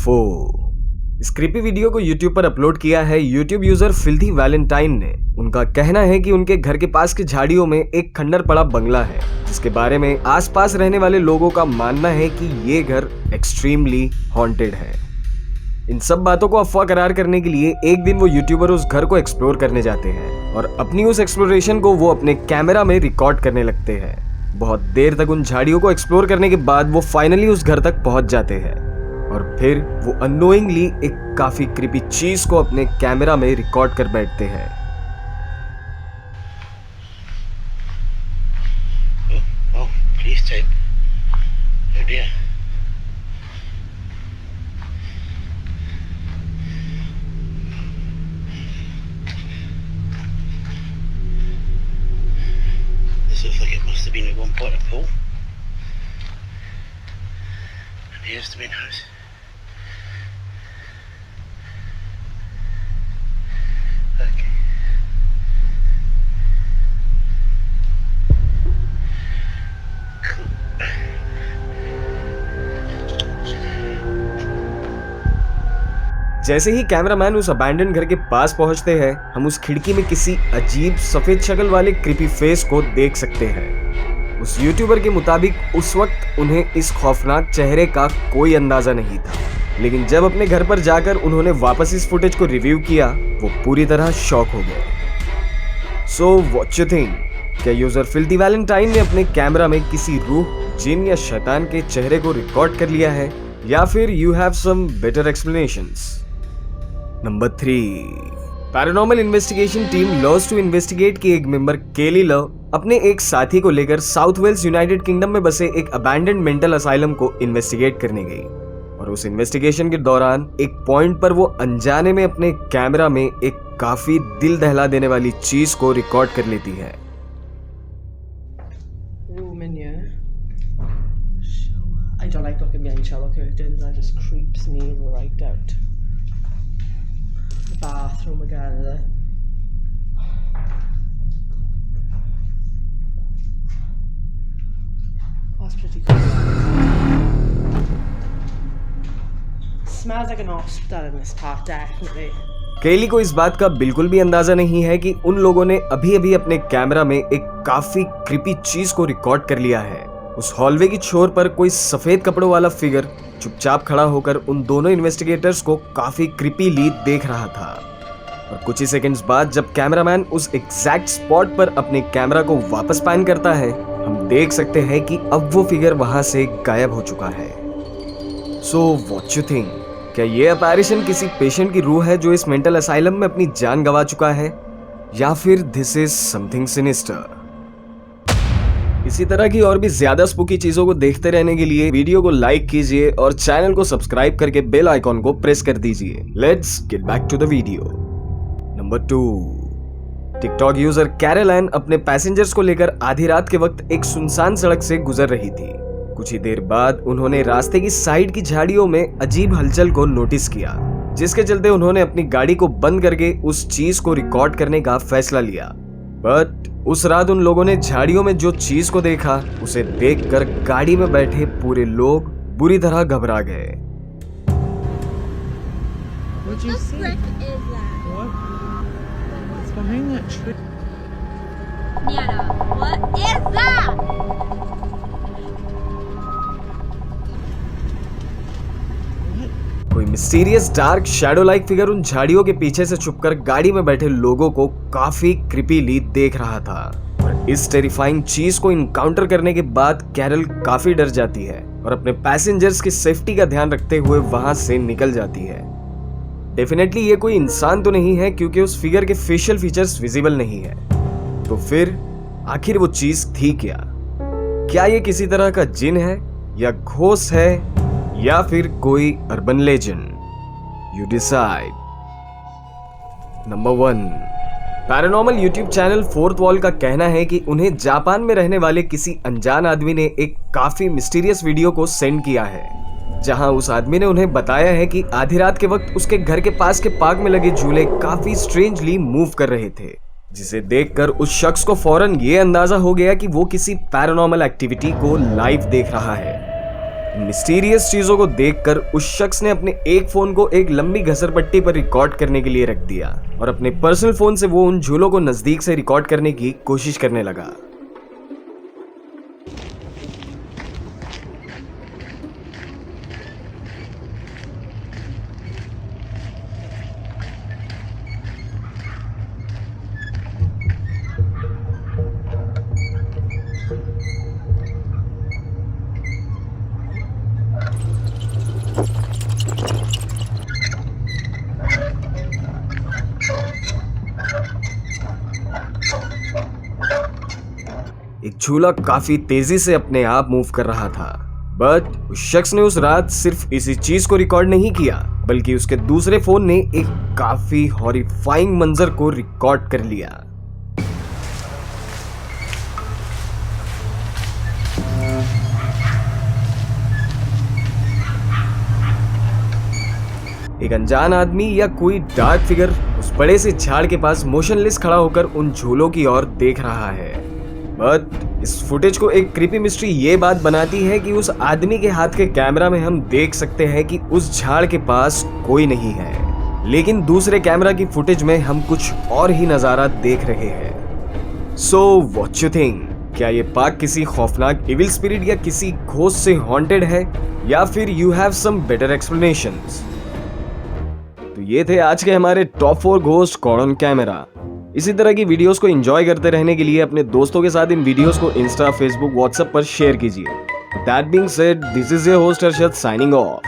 UFO। इस creepy video को YouTube पर अपलोड किया है YouTube यूजर फिल्थी वैलेंटाइन ने। उनका कहना है कि उनके घर के पास की झाड़ियों में एक खंडर पड़ा बंगला है, जिसके बारे में आसपास रहने वाले लोगों का मानना है कि ये घर एक्सट्रीमली हॉन्टेड है। इन सब बातों को अफवाह करार करने के लिए एक दिन वो यूट्यूबर उस घर को एक्सप्लोर करने जाते हैं और अपनी उस एक्सप्लोरेशन को वो अपने कैमरा में रिकॉर्ड करने लगते हैं। बहुत देर तक उन झाड़ियों को एक्सप्लोर करने के बाद वो फाइनली उस घर तक पहुंच जाते हैं और फिर वो अननोइंगली एक काफी क्रीपी चीज को अपने कैमरा में रिकॉर्ड कर बैठते हैं। Please take. Oh dear. This looks like it must have been at one point a pool. And here's the main house. Okay. जैसे ही कैमरामैन उस अबैंडन घर के पास पहुंचते हैं, हम उस खिड़की में किसी अजीब सफेद शक्ल वाले क्रीपी फेस को देख सकते हैं। उस यूट्यूबर के मुताबिक उस वक्त उन्हें इस खौफनाक चेहरे का कोई अंदाजा नहीं था, लेकिन जब अपने घर पर जाकर उन्होंने वापस इस फुटेज को रिव्यू किया, वो पूरी तरह शॉक हो गए। So what you think? क्या यूजर फिल्थी वैलेंटाइन ने अपने कैमरा में किसी रूह, जिन या शैतान के चेहरे को रिकॉर्ड कर लिया है, या फिर you have some better explanations? Number 3, paranormal investigation team loss to investigate की एक मेंबर केली लव अपने एक साथी को लेकर साउथ वेल्स यूनाइटेड किंगडम में बसे एक अबैंडन्ड मेंटल असाइलम को इन्वेस्टिगेट करने गई और उस इन्वेस्टिगेशन के दौरान एक पॉइंट पर वो अनजाने में अपने कैमरा में एक काफी दिल दहला देने वाली चीज को रिकॉर्ड कर लेती है। I don't like looking behind shower curtains. That just creeps me right out. The bathroom again, is it? That's pretty cool. Smells like an hospital in this part, definitely. केली को इस बात का बिल्कुल भी अंदाजा नहीं है कि उन लोगों ने अभी अभी अपने कैमरा में एक काफी क्रीपी चीज को रिकॉर्ड कर लिया है। उस हॉलवे की छोर पर कोई सफेद कपड़ों वाला फिगर चुपचाप खड़ा होकर उन दोनों इन्वेस्टिगेटर्स को काफी क्रीपीली देख रहा था और कुछ ही सेकंड्स बाद जब कैमरामैन उस एग्जैक्ट स्पॉट पर अपने कैमरा को वापस पैन करता है, हम देख सकते हैं कि अब वो फिगर वहां से गायब हो चुका है। So what you think? क्या ये अपैरिशन किसी पेशेंट की रूह है जो इस मेंटल असाइलम में अपनी जान गंवा चुका है, या फिर दिस इज समथिंग सिनिस्टर? इसी तरह की और भी ज्यादा स्पूकी चीजों को देखते रहने के लिए वीडियो को लाइक कीजिए और चैनल को सब्सक्राइब करके बेल आइकॉन को प्रेस कर दीजिए। Let's get back to the video. Number 2, TikTok user Caroline अपने पैसेंजर्स को लेकर आधी रात के वक्त एक सुनसान सड़क से गुजर रही थी। कुछ ही देर बाद उन्होंने रास्ते की साइड की झाड़ियों में अजीब हलचल को नोटिस किया, जिसके चलते उन्होंने अपनी गाड़ी को बंद करके उस चीज को रिकॉर्ड करने का फैसला लिया। बट उस रात उन लोगों ने झाड़ियों में जो चीज को देखा, उसे देखकर गाड़ी में बैठे पूरे लोग बुरी तरह घबरा गए। What is that? What's behind that tree? Nana, what is that? कोई mysterious dark shadow like figure उन झाड़ियों के पीछे से छुपकर गाड़ी में बैठे लोगों को काफी क्रीपीली देख रहा था और इस टेरिफाइंग चीज को इनकाउंटर करने के बाद कैरल काफी डर जाती है और अपने पैसेंजर्स की सेफ्टी का ध्यान रखते हुए वहां से निकल जाती है। डेफिनेटली ये कोई इंसान तो नहीं है, क्योंकि उस फिगर के फेशियल फीचर्स विजिबल नहीं है। तो फिर आखिर वो चीज थी क्या? क्या ये किसी तरह का जिन है, या घोस्ट है, या फिर कोई urban legend? You decide. Number 1, paranormal YouTube channel fourth wall का कहना है कि उन्हें जापान में रहने वाले किसी अनजान आदमी ने एक काफी मिस्टीरियस वीडियो को सेंड किया है, जहां उस आदमी ने उन्हें बताया है कि आधी रात के वक्त उसके घर के पास के पार्क में लगे झूले काफी स्ट्रेंजली मूव कर रहे थे, जिसे देखकर उस शख्स को फौरन ये अंदाजा हो गया कि वो किसी पैरानॉर्मल एक्टिविटी को लाइव देख रहा है। मिस्टीरियस चीजों को देखकर उस शख्स ने अपने एक फोन को एक लंबी घसरपट्टी पर रिकॉर्ड करने के लिए रख दिया और अपने पर्सनल फोन से वो उन झूलों को नजदीक से रिकॉर्ड करने की कोशिश करने लगा। एक झूला काफी तेजी से अपने आप मूव कर रहा था, बट उस शख्स ने उस रात सिर्फ इसी चीज को रिकॉर्ड नहीं किया, बल्कि उसके दूसरे फोन ने एक काफी हॉरिफाइंग मंजर को रिकॉर्ड कर लिया। एक अनजान आदमी या कोई डार्क फिगर उस बड़े से झाड़ के पास मोशनलेस खड़ा होकर उन झूलों की ओर देख रहा है। बट इस फुटेज को एक क्रीपी मिस्ट्री ये बात बनाती है कि उस आदमी के हाथ के कैमरा में हम देख सकते हैं कि उस झाड़ के पास कोई नहीं है, लेकिन दूसरे कैमरा की फुटेज में हम कुछ और ही नजारा देख रहे हैं। So what you think? क्या ये पार्क किसी खौफनाक इविल स्पिरिट या किसी घोस्ट से हॉन्टेड है, या फिर you have some better explanations? तो ये थे आज के हमारे top 4 ghost caught on camera. इसी तरह की वीडियोस को एंजॉय करते रहने के लिए अपने दोस्तों के साथ इन वीडियोस को इंस्टा, फेसबुक, व्हाट्सएप पर शेयर कीजिए। That being said, this is your host Arshad signing off.